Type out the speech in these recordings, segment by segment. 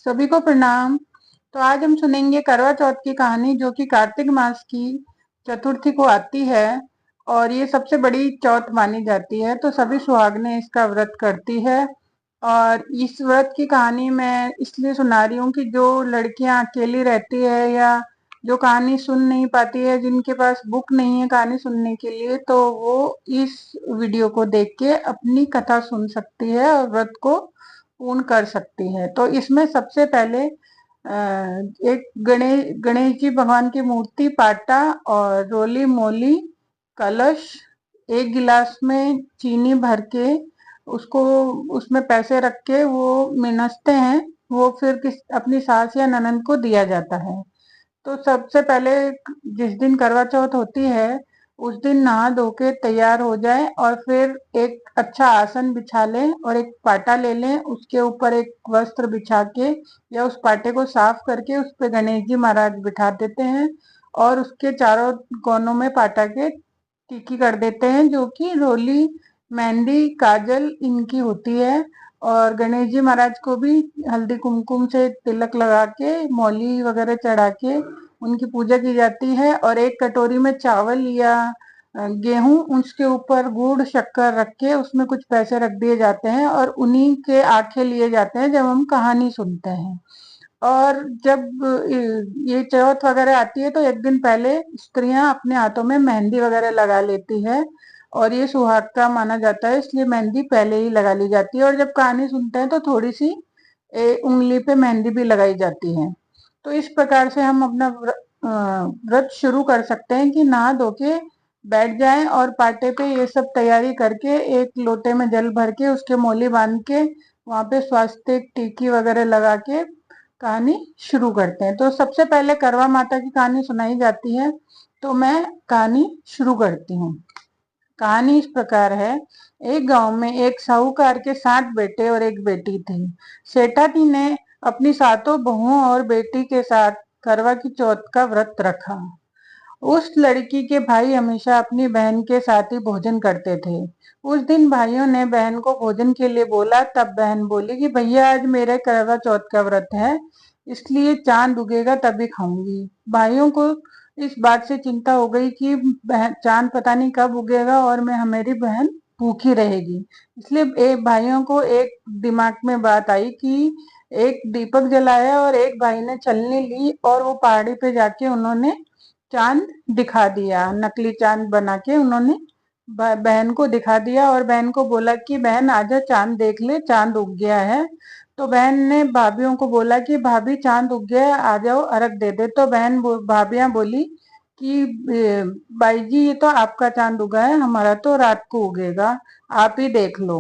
सभी को प्रणाम। तो आज हम सुनेंगे करवा चौथ की कहानी, जो कि कार्तिक मास की चतुर्थी को आती है और ये सबसे बड़ी चौथ मानी जाती है। तो सभी सुहागनें इसका व्रत करती है। और इस व्रत की कहानी मैं इसलिए सुना रही हूँ कि जो लड़कियां अकेली रहती है या जो कहानी सुन नहीं पाती है, जिनके पास बुक नहीं है कहानी सुनने के लिए, तो वो इस वीडियो को देख के अपनी कथा सुन सकती है और व्रत को पूर्ण कर सकती है। तो इसमें सबसे पहले एक गणेश जी भगवान की मूर्ति, पाटा और रोली मोली, कलश, एक गिलास में चीनी भर के उसको उसमें पैसे रख के वो मिनसते हैं। वो फिर अपनी सास या ननद को दिया जाता है। तो सबसे पहले जिस दिन करवा चौथ होती है उस दिन नहा धो के तैयार हो जाए और फिर एक अच्छा आसन बिछा लें और एक पाटा ले लें। उसके ऊपर एक वस्त्र बिछा के या उस पाटे को साफ करके उस पे गणेश जी महाराज बिठा देते हैं और उसके चारों कोनों में पाटा के टिकी कर देते हैं, जो कि रोली, मेहंदी, काजल इनकी होती है। और गणेश जी महाराज को भी हल्दी कुमकुम से तिलक लगा के, मौली वगैरह चढ़ा के उनकी पूजा की जाती है। और एक कटोरी में चावल या गेहूं, उसके ऊपर गुड़ शक्कर रख के उसमें कुछ पैसे रख दिए जाते हैं और उन्हीं के आखे लिए जाते हैं जब हम कहानी सुनते हैं। और जब ये चौथ वगैरह आती है तो एक दिन पहले स्त्रियां अपने हाथों में मेहंदी वगैरह लगा लेती है और ये सुहाग का माना जाता है, इसलिए मेहंदी पहले ही लगा ली जाती है। और जब कहानी सुनते हैं तो थोड़ी सी उंगली पे मेहंदी भी लगाई जाती है। तो इस प्रकार से हम अपना व्रत शुरू कर सकते हैं कि नहा धो के बैठ जाएं और पाटे पे ये सब तैयारी करके एक लोटे में जल भर के उसके मोली बांध के वहां पे स्वास्तिक टीकी वगैरह लगा के कहानी शुरू करते हैं। तो सबसे पहले करवा माता की कहानी सुनाई जाती है। तो मैं कहानी शुरू करती हूँ। कहानी इस प्रकार है। एक गांव में एक साहूकार के 7 बेटे और एक बेटी थी। सेठा जी ने अपनी सातों बहुओं और बेटी के साथ करवा की चौथ का व्रत रखा। उस लड़की के भाई हमेशा अपनी बहन के साथ ही भोजन करते थे। उस दिन भाइयों ने बहन को भोजन के लिए बोला, तब बहन बोली कि भैया आज मेरे करवा चौथ का व्रत है, इसलिए चांद उगेगा तभी खाऊंगी। भाइयों को इस बात से चिंता हो गई कि चांद पता नहीं कब उगेगा और मेरी बहन भूखी रहेगी। इसलिए एक भाइयों को एक दिमाग में बात आई कि एक दीपक जलाया और एक भाई ने छलनी ली और वो पहाड़ी पे जाके उन्होंने चांद दिखा दिया। नकली चांद बना के उन्होंने बहन को दिखा दिया और बहन को बोला कि बहन आजा चांद देख ले, चांद उग गया है। तो बहन ने भाभीियों को बोला कि भाभी चांद उग गया है, आ जाओ अर्घ दे दे। तो भाभियां बोली कि बाई जी ये तो आपका चांद उगा है, हमारा तो रात को उगेगा, आप ही देख लो।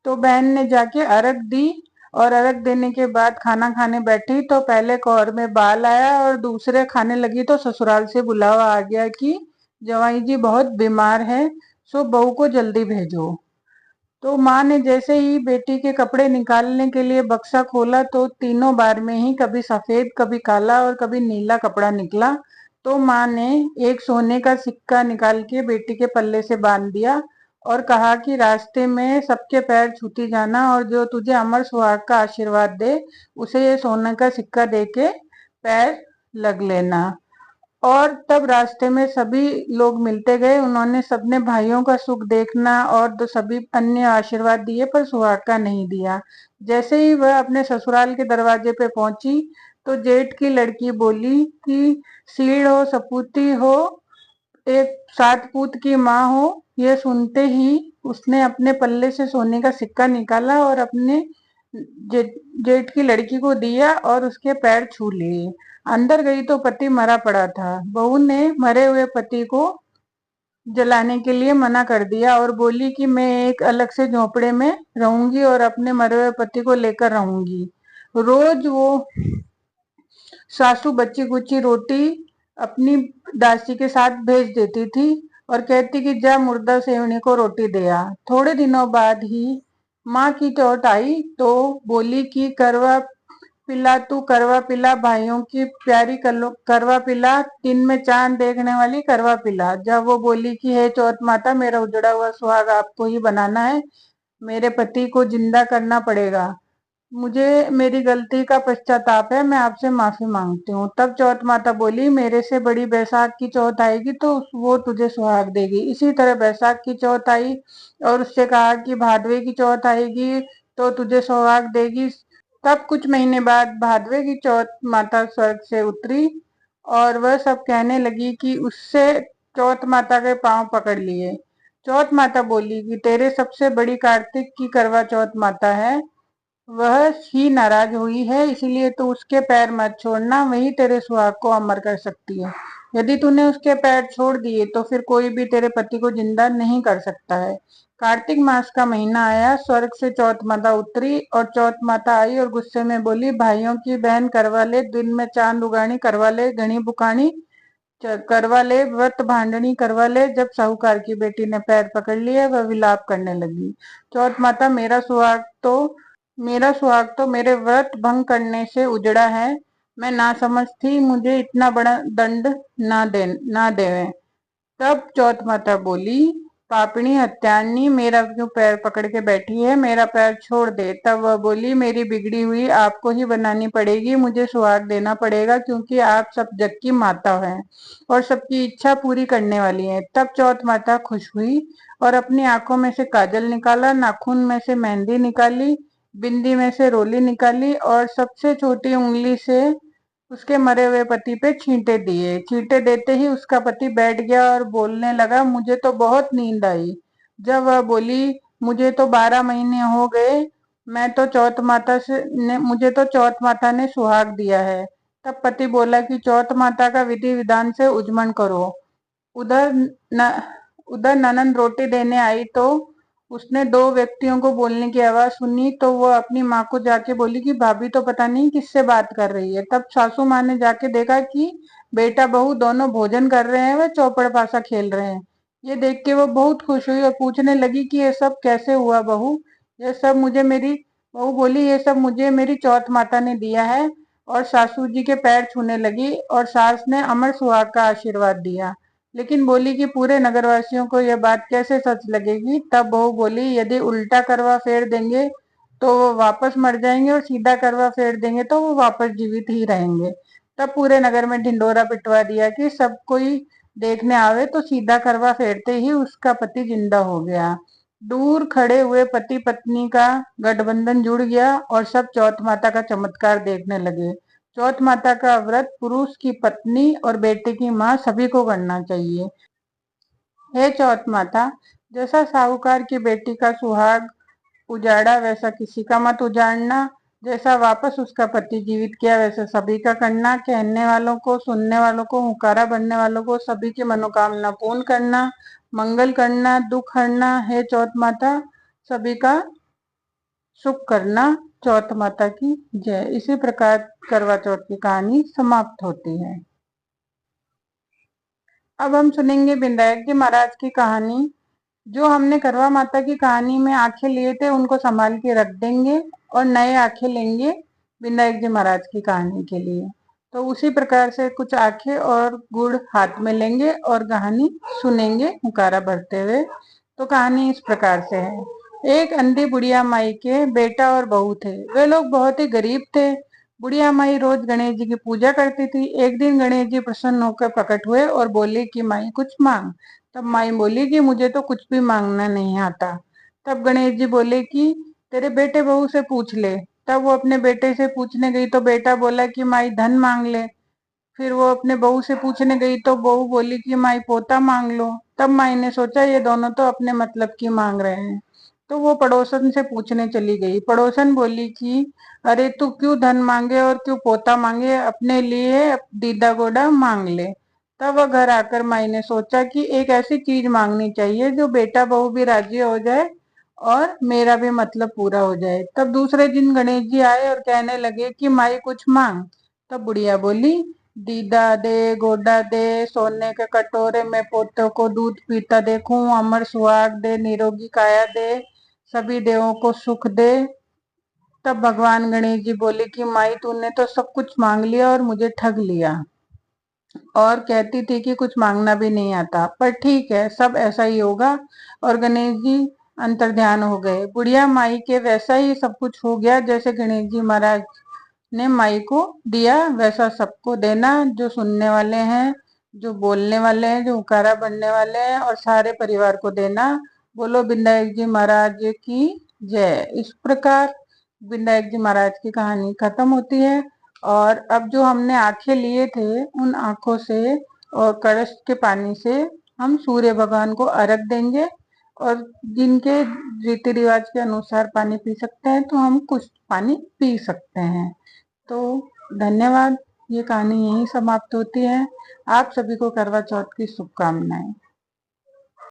तो बहन ने जाके अर्घ दी और अर्घ देने के बाद खाना खाने बैठी तो पहले कौर में बाल आया और दूसरे खाने लगी तो ससुराल से बुलावा आ गया कि जवाई जी बहुत बीमार है, सो बहू को जल्दी भेजो। तो माँ ने जैसे ही बेटी के कपड़े निकालने के लिए बक्सा खोला तो तीनों बार में ही कभी सफेद, कभी काला और कभी नीला कपड़ा निकला। तो माँ ने एक सोने का सिक्का निकाल के बेटी के पल्ले से बांध दिया और कहा कि रास्ते में सबके पैर छूती जाना और जो तुझे अमर सुहाग का आशीर्वाद दे उसे ये सोने का सिक्का दे के पैर लग लेना। और तब रास्ते में सभी लोग मिलते गए। उन्होंने सबने भाइयों का सुख देखना और तो सभी अन्य आशीर्वाद दिए पर सुहाग का नहीं दिया। जैसे ही वह अपने ससुराल के दरवाजे पे पहुंची तो जेठ की लड़की बोली कि सीड़ हो, सपूती हो, एक 7 पूत की माँ हो। ये सुनते ही उसने अपने पल्ले से सोने का सिक्का निकाला और अपने जेठ की लड़की को दिया और उसके पैर छू लिए। अंदर गई तो पति मरा पड़ा था। बहू ने मरे हुए पति को जलाने के लिए मना कर दिया और बोली कि मैं एक अलग से झोपड़े में रहूंगी और अपने मरे हुए पति को लेकर रहूंगी। रोज वो सासू बच्ची कुची रोटी अपनी दासी के साथ भेज देती थी और कहती कि जा मुर्दा सेवनी को रोटी दे आ। थोड़े दिनों बाद ही माँ की चोट आई तो बोली कि करवा पिला, तू करवा पिला, भाइयों की प्यारी करवा पिला, दिन में चांद देखने वाली करवा पिला। जब वो बोली कि हे चौथ माता, मेरा उजड़ा हुआ सुहाग आपको ही बनाना है, मेरे पति को जिंदा करना पड़ेगा। मुझे मेरी गलती का पश्चाताप है, मैं आपसे माफी मांगती हूँ। तब चौथ माता बोली, मेरे से बड़ी बैसाख की चौथ आएगी तो वो तुझे सुहाग देगी। इसी तरह बैसाख की चौथ आई और उससे कहा कि भादवे की चौथ आएगी तो तुझे सुहाग देगी। तब कुछ महीने बाद भादवे की चौथ माता स्वर्ग से उतरी और वह सब कहने लगी कि उससे चौथ माता के पांव पकड़ लिए। चौथ माता बोली कि तेरे सबसे बड़ी कार्तिक की करवा चौथ माता है, वह ही नाराज हुई है, इसलिए तू उसके पैर मत छोड़ना, वही तेरे सुहाग को अमर कर सकती है। यदि तूने उसके पैर छोड़ दिए तो फिर कोई भी तेरे पति को जिंदा नहीं कर सकता है। कार्तिक मास का महीना आया, स्वर्ग से चौथ माता उतरी और चौथ माता आई और गुस्से में बोली, भाइयों की बहन करवा ले, दिन में चांद उगानी करवा ले, घनी बुकानी करवा ले, व्रत भांडनी करवा ले। जब साहूकार की बेटी ने पैर पकड़ लिए वह विलाप करने लगी। चौथ माता, मेरा सुहाग तो मेरे व्रत भंग करने से उजड़ा है। मैं ना समझ थी, मुझे इतना बड़ा दंड ना देवे। तब चौथ माता बोली, पापणी हत्यानी, मेरा क्यों पैर पकड़ के बैठी है, मेरा पैर छोड़ दे। तब वह बोली, मेरी बिगड़ी हुई आपको ही बनानी पड़ेगी, मुझे सुहाग देना पड़ेगा क्योंकि आप सब जग की माता हैं और सबकी इच्छा पूरी करने वाली हैं। तब चौथ माता खुश हुई और अपनी आंखों में से काजल निकाला, नाखून में से मेहंदी निकाली, बिंदी में से रोली निकाली और सबसे छोटी उंगली से उसके मरे हुए पति पे छींटे दिए। छींटे देते ही उसका पति बैठ गया और बोलने लगा, मुझे तो बहुत नींद आई। जब वह बोली, मुझे तो 12 महीने हो गए, मैं तो चौथ माता से ने मुझे तो चौथ माता ने सुहाग दिया है। तब पति बोला कि चौथ माता का विधि विधान से उजमन करो। उधर न उधर ननंद रोटी देने आई तो उसने दो व्यक्तियों को बोलने की आवाज सुनी तो वो अपनी माँ को जाके बोली कि भाभी तो पता नहीं किससे बात कर रही है। तब सासू माँ ने जाके देखा कि बेटा बहू दोनों भोजन कर रहे हैं, वे चौपड़ पासा खेल रहे हैं। ये देख के वो बहुत खुश हुई और पूछने लगी कि ये सब कैसे हुआ बहू। ये सब मुझे मेरी बहू बोली, ये सब मुझे मेरी चौथ माता ने दिया है। और सासू जी के पैर छूने लगी और सास ने अमर सुहाग का आशीर्वाद दिया, लेकिन बोली कि पूरे नगरवासियों को यह बात कैसे सच लगेगी। तब बहू बोली, यदि उल्टा करवा फेर देंगे तो वो वापस मर जाएंगे और सीधा करवा फेर देंगे तो वो वापस जीवित ही रहेंगे। तब पूरे नगर में ढिंडोरा पिटवा दिया कि सब कोई देखने आवे तो सीधा करवा फेरते ही उसका पति जिंदा हो गया। दूर खड़े हुए पति पत्नी का गठबंधन जुड़ गया और सब चौथ माता का चमत्कार देखने लगे। चौथ माता का व्रत पुरुष की पत्नी और बेटे की माँ सभी को करना चाहिए। हे चौथ माता, जैसा साहूकार की बेटी का सुहाग उजाड़ा वैसा किसी का मत उजाड़ना, जैसा वापस उसका पति जीवित किया वैसा सभी का करना। कहने वालों को, सुनने वालों को, हुकारा भरने वालों को सभी की मनोकामना पूर्ण करना, मंगल करना, दुख हरना। हे चौथ माता, सभी का सुख करना। चौथ माता की जय। इसी प्रकार करवा चौथ की कहानी समाप्त होती है। अब हम सुनेंगे विनायक जी महाराज की कहानी। जो हमने करवा माता की कहानी में आंखें लिए थे उनको संभाल के रख देंगे और नए आंखें लेंगे विनायक जी महाराज की कहानी के लिए। तो उसी प्रकार से कुछ आंखें और गुड़ हाथ में लेंगे और कहानी सुनेंगे हुकारा भरते हुए। तो कहानी इस प्रकार से है। एक अंधी बुढ़िया माई के बेटा और बहू थे। वे लोग बहुत ही गरीब थे। बुढ़िया माई रोज गणेश जी की पूजा करती थी। एक दिन गणेश जी प्रसन्न होकर प्रकट हुए और बोले कि माई कुछ मांग। तब माई बोली कि मुझे तो कुछ भी मांगना नहीं आता। तब गणेश जी बोले कि तेरे बेटे बहू से पूछ ले। तब वो अपने बेटे से पूछने गई तो बेटा बोला कि माई धन मांग ले। फिर वो अपने बहू से पूछने गई तो बहू बोली कि माई पोता मांग लो। तब माई ने सोचा ये दोनों तो अपने मतलब की मांग रहे हैं, तो वो पड़ोसन से पूछने चली गई। पड़ोसन बोली कि अरे तू क्यों धन मांगे और क्यों पोता मांगे, अपने लिए दीदा गोड़ा मांग ले। तब वह घर आकर माई ने सोचा कि एक ऐसी चीज मांगनी चाहिए जो बेटा बहू भी राजी हो जाए और मेरा भी मतलब पूरा हो जाए। तब दूसरे दिन गणेश जी आए और कहने लगे कि माई कुछ मांग। तब बुढ़िया बोली, दीदा दे, गोडा दे, सोने के कटोरे में पोतों को दूध पीता देखूं, अमर सुहाग दे, निरोगी काया दे, सभी देवों को सुख दे। तब भगवान गणेश जी बोले कि माई तूने तो सब कुछ मांग लिया और मुझे ठग लिया और कहती थी कि कुछ मांगना भी नहीं आता, पर ठीक है सब ऐसा ही होगा। और गणेश जी अंतर्ध्यान हो गए। बुढ़िया माई के वैसा ही सब कुछ हो गया जैसे गणेश जी महाराज ने माई को दिया, वैसा सबको देना, जो सुनने वाले हैं, जो बोलने वाले हैं, जो उकारा बनने वाले हैं, और सारे परिवार को देना। बोलो विनायक जी महाराज की जय। इस प्रकार विनायक जी महाराज की कहानी खत्म होती है। और अब जो हमने आंखें लिए थे, उन आंखों से और कलश के पानी से हम सूर्य भगवान को अर्घ देंगे। और जिनके रीति रिवाज के अनुसार पानी पी सकते हैं तो हम कुछ पानी पी सकते हैं। तो धन्यवाद। ये कहानी यहीं समाप्त होती है। आप सभी को करवा चौथ की शुभकामनाएं।